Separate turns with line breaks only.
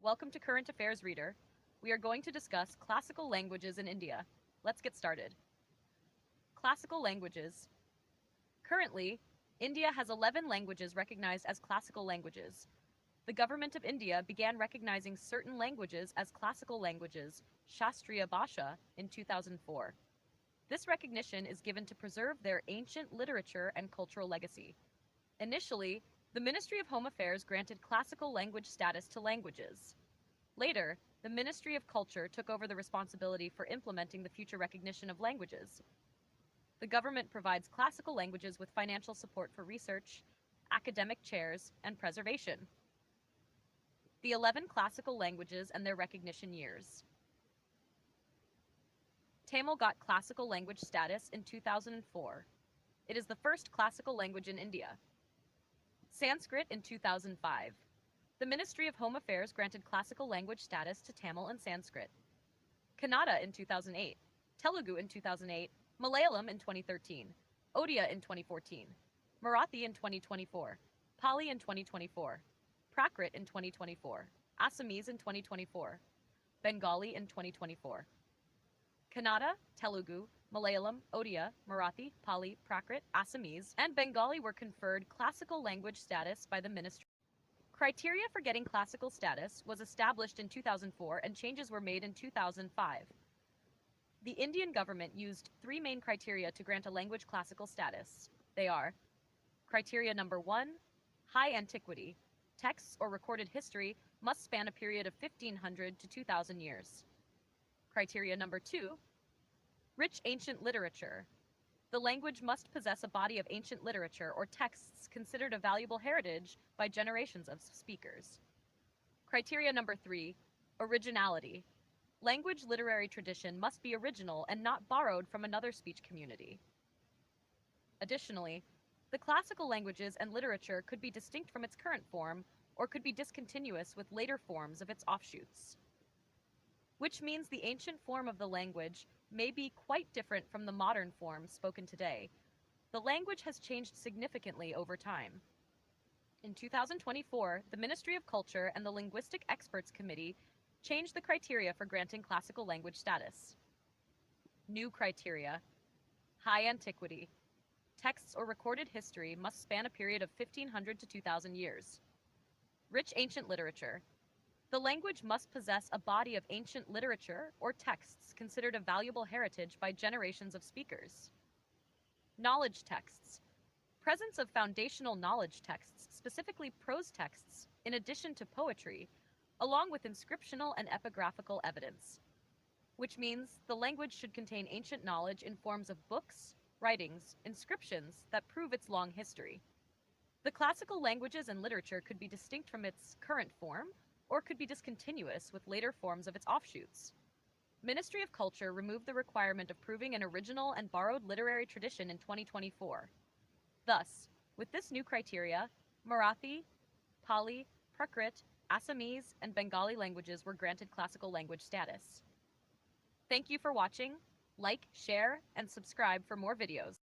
Welcome to Current Affairs Reader. We are going to discuss classical languages in India. Let's get started. Classical languages. Currently, India has 11 languages recognized as classical languages. The government of India began recognizing certain languages as classical languages, Shastriya Bhasha, in 2004. This recognition is given to preserve their ancient literature and cultural legacy. Initially, the Ministry of Home Affairs granted classical language status to languages. Later, the Ministry of Culture took over the responsibility for implementing the future recognition of languages. The government provides classical languages with financial support for research, academic chairs, and preservation. The 11 classical languages and their recognition years. Tamil got classical language status in 2004. It is the first classical language in India. Sanskrit in 2005. The Ministry of Home Affairs granted classical language status to Tamil and Sanskrit. Kannada in 2008. Telugu in 2008. Malayalam in 2013. Odia in 2014. Marathi in 2024. Pali in 2024. Prakrit in 2024. Assamese in 2024. Bengali in 2024. Kannada, Telugu, Malayalam, Odia, Marathi, Pali, Prakrit, Assamese, and Bengali were conferred classical language status by the ministry. Criteria for getting classical status was established in 2004 and changes were made in 2005. The Indian government used three main criteria to grant a language classical status. They are: criteria number 1, high antiquity. Texts or recorded history must span a period of 1500 to 2000 years. Criteria number 2, rich ancient literature. The language must possess a body of ancient literature or texts considered a valuable heritage by generations of speakers. Criteria number 3, originality. Language literary tradition must be original and not borrowed from another speech community. Additionally, the classical languages and literature could be distinct from its current form or could be discontinuous with later forms of its offshoots, which means the ancient form of the language may be quite different from the modern form spoken today. The language has changed significantly over time. In 2024, the Ministry of Culture and the Linguistic Experts Committee changed the criteria for granting classical language status. New criteria: high antiquity. Texts or recorded history must span a period of 1500 to 2000 years. Rich ancient literature. The language must possess a body of ancient literature or texts considered a valuable heritage by generations of speakers. Knowledge texts. Presence of foundational knowledge texts, specifically prose texts, in addition to poetry, along with inscriptional and epigraphical evidence, which means the language should contain ancient knowledge in forms of books, writings, inscriptions that prove its long history. The classical languages and literature could be distinct from its current form or could be discontinuous with later forms of its offshoots. Ministry of Culture removed the requirement of proving an original and borrowed literary tradition in 2024. Thus, with this new criteria, Marathi, Pali, Prakrit, Assamese, and Bengali languages were granted classical language status. Thank you for watching. Like, share, and subscribe for more videos.